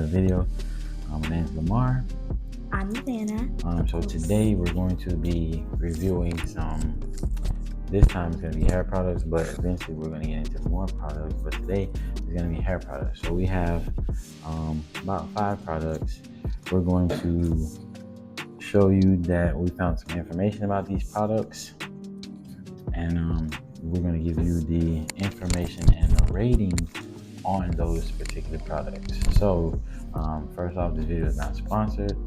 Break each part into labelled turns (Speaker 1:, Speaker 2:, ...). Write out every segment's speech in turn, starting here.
Speaker 1: another video. My name is Lamar.
Speaker 2: I'm Savannah.
Speaker 1: So today we're going to be reviewing this time it's going to be hair products, but eventually we're going to get into more products. But today it's going to be hair products. So we have about 5 products. We're going to show you that we found some information about these products, and we're going to give you the information and the ratings on those particular products. So first off, this video is not sponsored.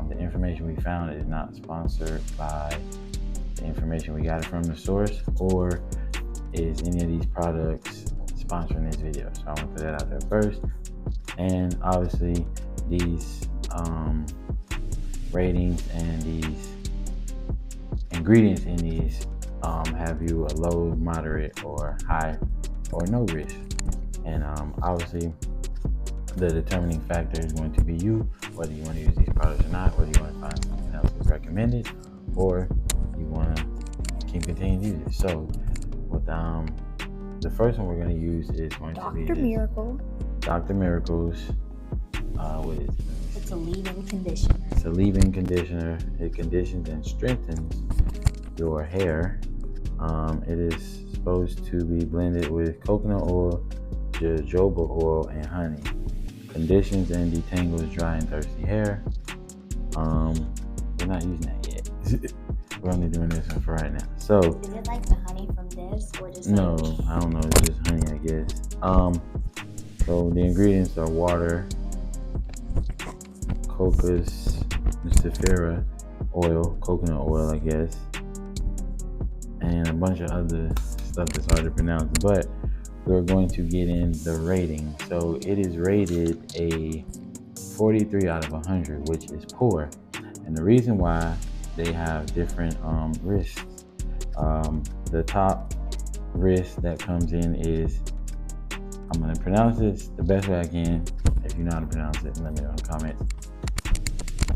Speaker 1: The information we found is not sponsored by the information we got it from the source, or is any of these products sponsoring this video. So I want to put that out there first. And obviously these ratings and these ingredients in these have you a low, moderate, or high, or no risk. And obviously the determining factor is going to be you, whether you want to use these products or not, whether you want to find something else that's recommended, or you want to continue to use it. So with the first one we're going to use is going to be Dr. Miracle's what is it?
Speaker 2: It's a leave-in conditioner.
Speaker 1: It's a leave-in conditioner. It conditions and strengthens your hair. It is supposed to be blended with coconut oil, jojoba oil, and honey. Conditions and detangles dry and thirsty hair. We're not using that yet. We're only doing this one for right now. So
Speaker 2: is it like the honey from this, or just
Speaker 1: no, I don't know. It's just honey, I guess. So the ingredients are water, cocos mustifera oil, coconut oil, I guess, and a bunch of other stuff that's hard to pronounce. But we're going to get in the rating. So it is rated a 43 out of 100, which is poor. And the reason why they have different risks. The top risk that comes in is, I'm going to pronounce this the best way I can. If you know how to pronounce it, let me know in the comments.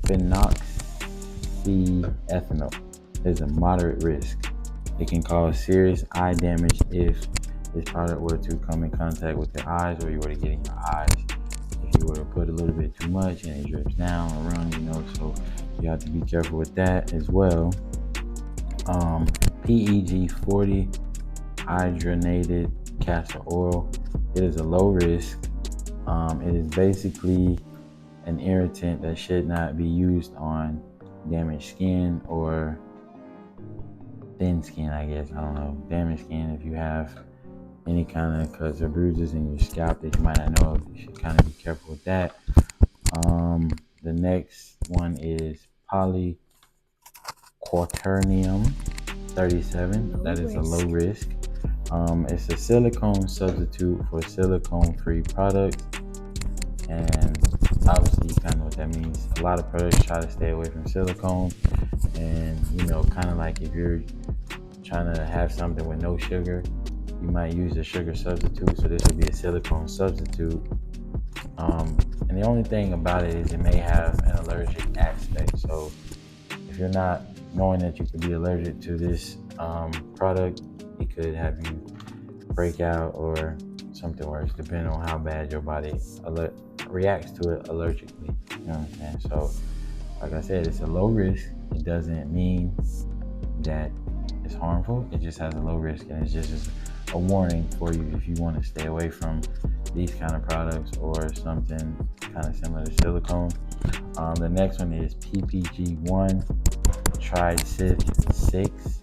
Speaker 1: Phenoxyethanol is a moderate risk. It can cause serious eye damage if this product were to come in contact with your eyes, or you were to get in your eyes. If you were to put a little bit too much and it drips down or run, so you have to be careful with that as well. PEG 40 hydrogenated castor oil. It is a low risk. It is basically an irritant that should not be used on damaged skin or thin skin, I guess. I don't know. Damaged skin, if you have any kind of cuts or bruises in your scalp that you might not know of, you should kind of be careful with that. The next one is polyquaternium 37. That is a low risk. It's a silicone substitute for silicone-free products, and obviously you kind of know what that means. A lot of products try to stay away from silicone, and kind of like if you're trying to have something with no sugar, you might use a sugar substitute. So this would be a silicone substitute. And the only thing about it is it may have an allergic aspect. So if you're not knowing that you could be allergic to this product, it could have you break out or something worse, depending on how bad your body reacts to it allergically. You know what I'm saying? So like I said, it's a low risk. It doesn't mean that it's harmful. It just has a low risk, and it's just a warning for you if you want to stay away from these kind of products or something kind of similar to silicone. The next one is PPG1 Trisith 6,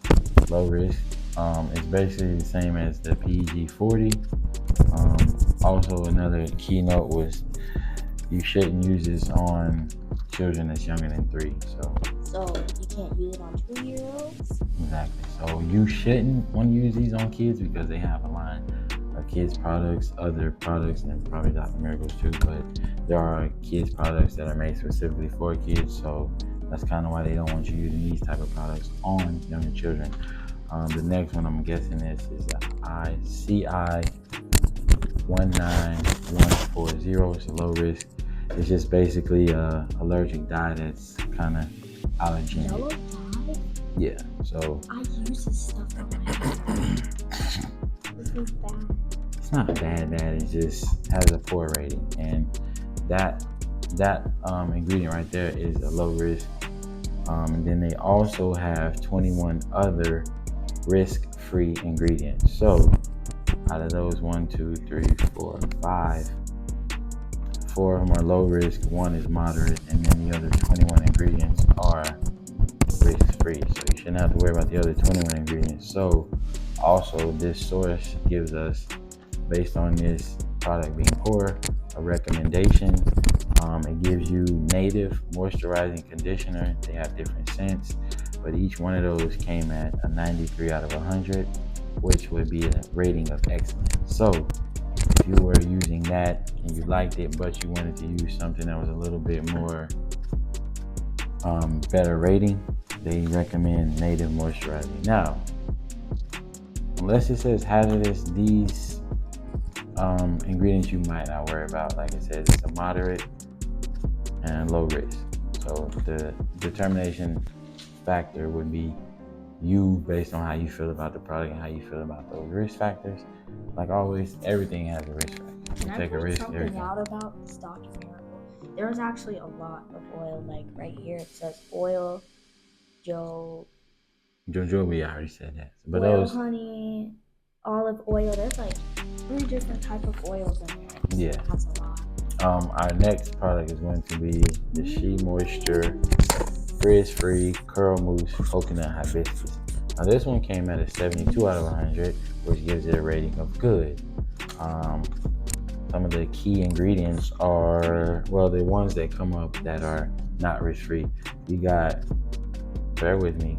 Speaker 1: low risk. It's basically the same as the PEG 40. Also, another keynote was you shouldn't use this on children that's younger than 3.
Speaker 2: So you can't use it on 2-year-olds?
Speaker 1: Exactly. So you shouldn't want to use these on kids because they have a line of kids products, other products, and probably Dr. Miracles too. But there are kids products that are made specifically for kids. So that's kind of why they don't want you using these type of products on younger children. The next one I'm guessing is CI 19140. It's a low risk. It's just basically a allergic dye that's kind of allergenic.
Speaker 2: Yellow dye?
Speaker 1: Yeah, so
Speaker 2: I use this stuff on my hair. This is bad.
Speaker 1: It's not bad. It just has a poor rating, and that that ingredient right there is a low risk. And then they also have 21 other risk-free ingredients. So out of those, 1, 2, 3, 4, 5, 4 of them are low risk, 1 is moderate, and then the other 21 ingredients are risk-free. So you shouldn't have to worry about the other 21 ingredients. So also this source gives us, based on this product being poor, a recommendation. It gives you native moisturizing conditioner. They have different scents, but each one of those came at a 93 out of 100, which would be a rating of excellent. So if you were using that and you liked it, but you wanted to use something that was a little bit more better rating, they recommend native moisturizing. Now, unless it says hazardous, these ingredients you might not worry about. Like I said, it's a moderate and low risk. So the determination factor would be you, based on how you feel about the product and how you feel about those risk factors. Like always, everything has a risk factor.
Speaker 3: Can I
Speaker 1: take a
Speaker 3: point
Speaker 1: risk,
Speaker 3: something
Speaker 1: everything.
Speaker 3: out about this Dr. Miracle? There was actually a lot of oil. Like right here, it says oil,
Speaker 1: Jojoba, I already said that. But
Speaker 3: oil,
Speaker 1: those,
Speaker 3: honey, olive oil. There's like 3 different types of oils in there.
Speaker 1: yeah.
Speaker 3: That's a lot.
Speaker 1: Our next product is going to be the She Moisture Frizz-Free Curl Mousse Coconut Hibiscus. Now this one came at a 72 out of 100, which gives it a rating of good. Some of the key ingredients are, well, the ones that come up that are not risk-free. You got, bear with me,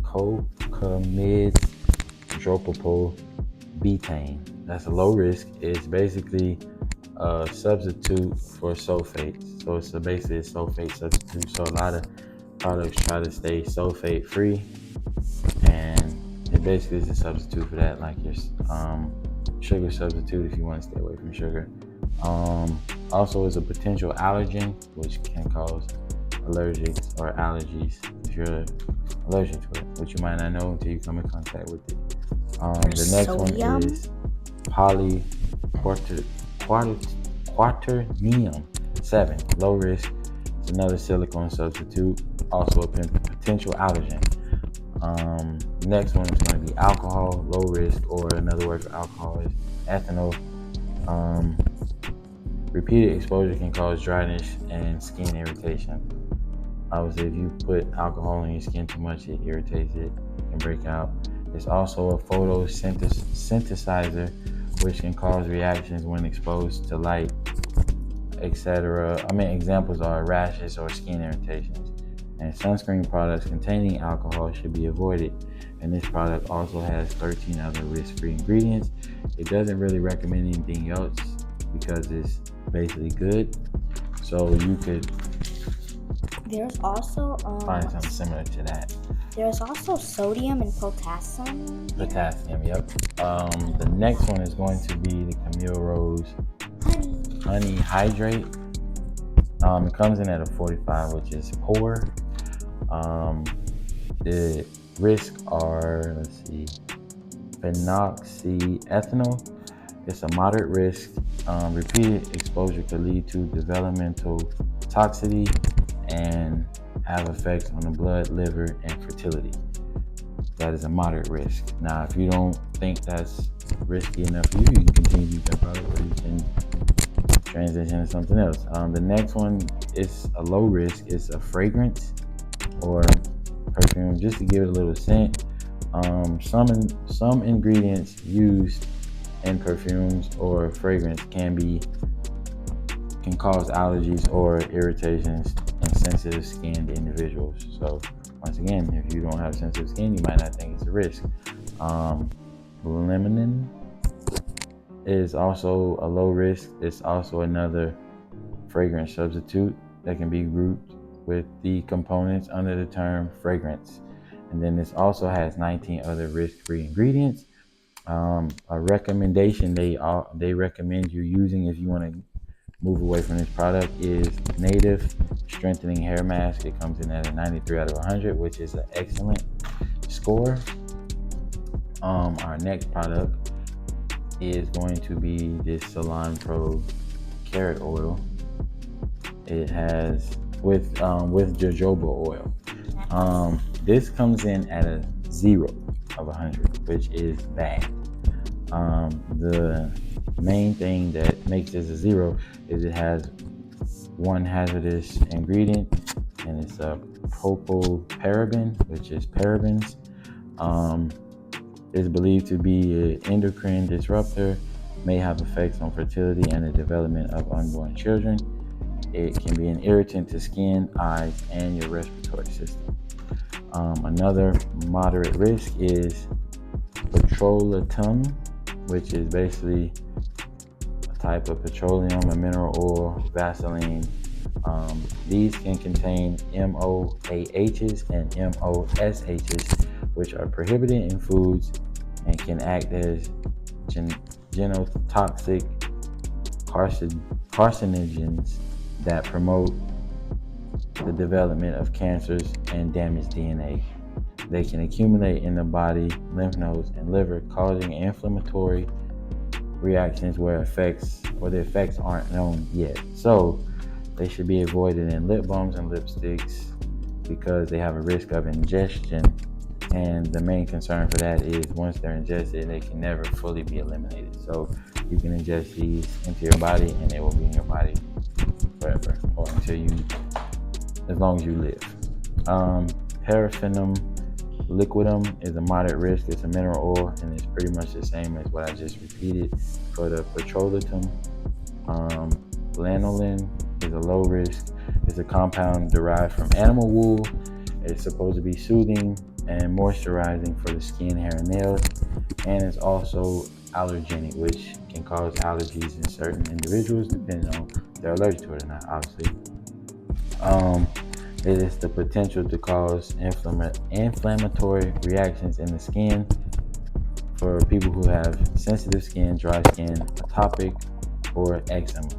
Speaker 1: cocamide dropropyl betaine. That's a low risk. It's basically a substitute for sulfate. So it's basically a sulfate substitute. So a lot of products try to stay sulfate free, and it basically is a substitute for that, like your sugar substitute if you want to stay away from sugar. Also is a potential allergen, which can cause allergics or allergies if you're allergic to it, which you might not know until you come in contact with it. The next one is quaternium 7, low risk. It's another silicone substitute, also a potential allergen. Next one is going to be alcohol, low risk, or another word for alcohol is ethanol. Repeated exposure can cause dryness and skin irritation. Obviously, if you put alcohol on your skin too much, it irritates it and break out. It's also a photosynthesizer, which can cause reactions when exposed to light, etc. Examples are rashes or skin irritations. And sunscreen products containing alcohol should be avoided. And this product also has 13 other risk-free ingredients. It doesn't really recommend anything else because it's basically good. So you could
Speaker 3: There's also
Speaker 1: find something similar to that.
Speaker 3: There's also sodium and potassium.
Speaker 1: Potassium, yep. The next one is going to be the Camille Rose Honey Hydrate. It comes in at a 45, which is poor. The risks are, phenoxyethanol. It's a moderate risk. Repeated exposure could lead to developmental toxicity and have effects on the blood, liver, and fertility. That is a moderate risk. Now, if you don't think that's risky enough for you, you can continue to use that product, or you can transition to something else. The next one is a low risk. It's a fragrance or perfume, just to give it a little scent. Some ingredients used in perfumes or fragrance can cause allergies or irritations in sensitive skinned individuals. So once again, if you don't have sensitive skin, you might not think it's a risk. Limonene is also a low risk. It's also another fragrance substitute that can be grouped with the components under the term fragrance. And then this also has 19 other risk-free ingredients. A recommendation they recommend you using if you want to move away from this product is Native Strengthening Hair Mask. It comes in at a 93 out of 100, which is an excellent score. Our next product is going to be this Salon Pro Carrot Oil. it has with jojoba oil. This comes in at a 0 of 100, which is bad. The main thing that makes this a 0 is it has one hazardous ingredient, and it's a propylparaben, which is parabens. Is believed to be an endocrine disruptor, may have effects on fertility and the development of unborn children. It can be an irritant to skin, eyes, and your respiratory system. Another moderate risk is petrolatum, which is basically a type of petroleum, a mineral oil, Vaseline. These can contain MOAHs and MOSHs, which are prohibited in foods and can act as genotoxic carcinogens that promote the development of cancers and damage DNA. They can accumulate in the body, lymph nodes, and liver, causing inflammatory reactions where the effects aren't known yet. So they should be avoided in lip balms and lipsticks because they have a risk of ingestion. And the main concern for that is once they're ingested, they can never fully be eliminated. So you can ingest these into your body and they will be in your body forever, or as long as you live. Paraffinum liquidum is a moderate risk. It's a mineral oil, and it's pretty much the same as what I just repeated for the petrolatum. Lanolin is a low risk. It's a compound derived from animal wool. It's supposed to be soothing and moisturizing for the skin, hair, and nails, and it's also allergenic, which can cause allergies in certain individuals depending on if they're allergic to it or not, obviously. It is the potential to cause inflammatory reactions in the skin for people who have sensitive skin, dry skin, atopic, or eczema.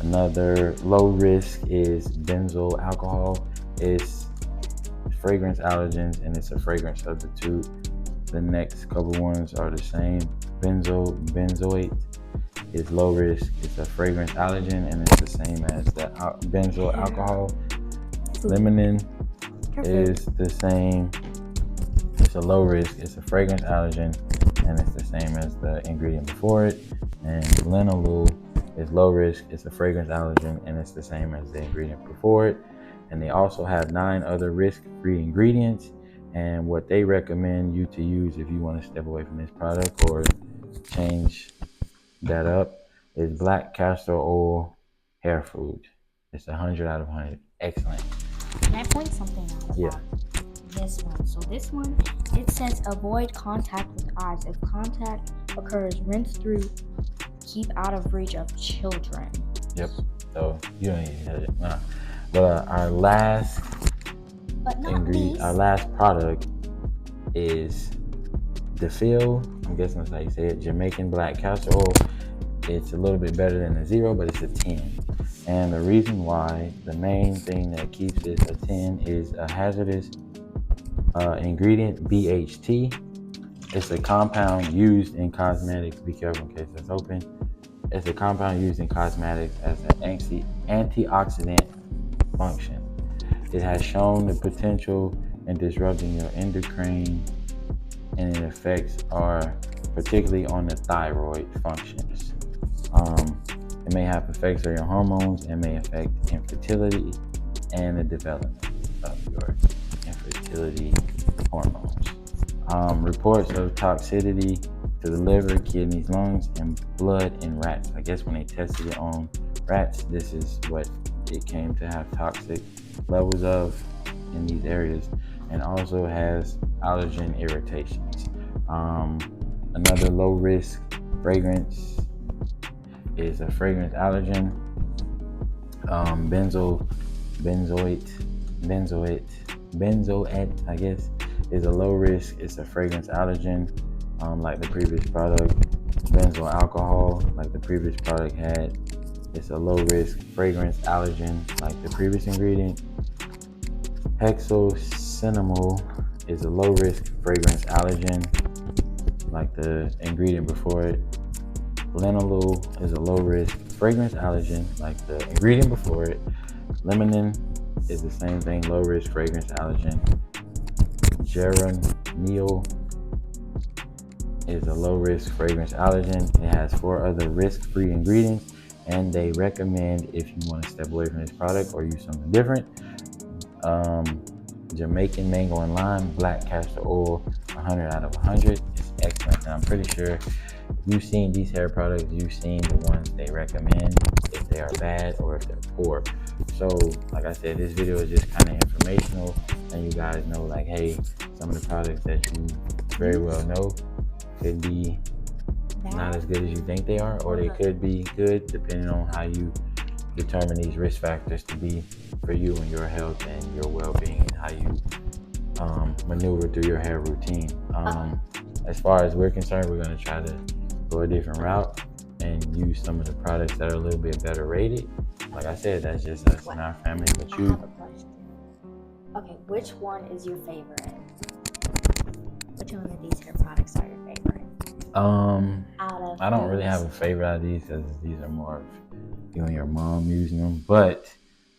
Speaker 1: Another low risk is benzoyl alcohol. It's fragrance allergens and it's a fragrance substitute. The next couple ones are the same. Benzoate is low risk. It's a fragrance allergen and it's the same as the benzoyl alcohol. Limonene is the same. It's a low risk. It's a fragrance allergen and it's the same as the ingredient before it. And linalool is low risk. It's a fragrance allergen and it's the same as the ingredient before it. And they also have 9 other risk-free ingredients. And what they recommend you to use if you want to step away from this product or change that up is black castor oil hair food. It's 100 out of 100. Excellent.
Speaker 3: Can I point something out about this one? So this one, it says avoid contact with eyes. If contact occurs, rinse through. Keep out of reach of children.
Speaker 1: Yep. So you don't need to hit it. Nah. But our last product is DeFil. I'm guessing that's how you say it. Jamaican black castor oil. It's a little bit better than a 0, but it's a 10. And the reason why, the main thing that keeps it a 10 is a hazardous ingredient, BHT. It's a compound used in cosmetics. Be careful in case that's open. It's a compound used in cosmetics as an antioxidant function. It has shown the potential in disrupting your endocrine, and its effects are particularly on the thyroid functions. It may have effects on your hormones and may affect infertility and the development of your infertility hormones. Reports of toxicity to the liver, kidneys, lungs, and blood in rats. I guess when they tested it on rats, this is what it came to have toxic levels of in these areas, and also has allergen irritations. Another low risk fragrance is a fragrance allergen. Benzoate, I guess, is a low risk. It's a fragrance allergen, like the previous product. Benzoyl alcohol, like the previous product had, it's a low risk fragrance allergen, like the previous ingredient. Hexocinamol is a low risk fragrance allergen, like the ingredient before it. Linalool is a low risk fragrance allergen, like the ingredient before it. Limonene is the same thing, low risk fragrance allergen. Geraniol is a low risk fragrance allergen. It has 4 other risk free ingredients, and they recommend, if you want to step away from this product or use something different, Jamaican mango and lime, black castor oil, 100 out of 100. It's excellent, and I'm pretty sure if you've seen these hair products, you've seen the ones they recommend, if they are bad or if they're poor. So like I said, this video is just kind of informational, and you guys know, like, hey, some of the products that you very well know could be not as good as you think they are, or they could be good depending on how you determine these risk factors to be for you and your health and your well-being, and how you maneuver through your hair routine. As far as we're concerned, we're going to try to go a different route and use some of the products that are a little bit better rated. Like I said, that's just us and our family. But
Speaker 3: I have a question. Okay, which one is your favorite? Which one of these hair products are your favorite?
Speaker 1: I don't really have a favorite out of these, because these are more of you and your mom using them. But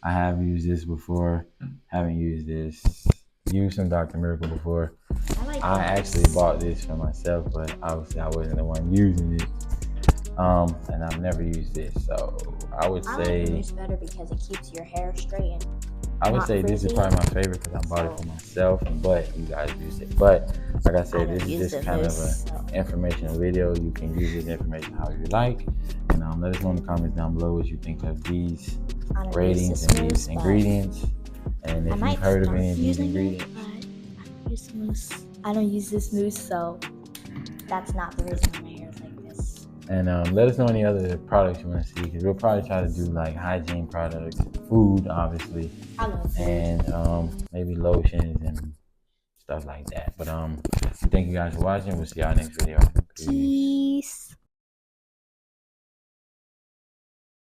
Speaker 1: I have used this before. Haven't used this. Used some Dr. Miracle before. I actually bought this for myself, but obviously I wasn't the one using it. And I've never used this, so I would say
Speaker 3: like this better because it keeps your hair straight.
Speaker 1: I would say this is probably my favorite because I bought it for myself, but you guys use it. But like I said, this is just kind of an informational video. You can use this information how you like, and let us know in the comments down below what you think of these ratings and these ingredients, and if you've heard of any of these ingredients.
Speaker 3: I don't use this mousse, so that's not the reason my hair is like this.
Speaker 1: And let us know any other products you want to see, because we'll probably try to do like hygiene products, food, obviously, and maybe lotions and stuff like that. But thank you guys for watching. We'll see y'all next video.
Speaker 3: Peace.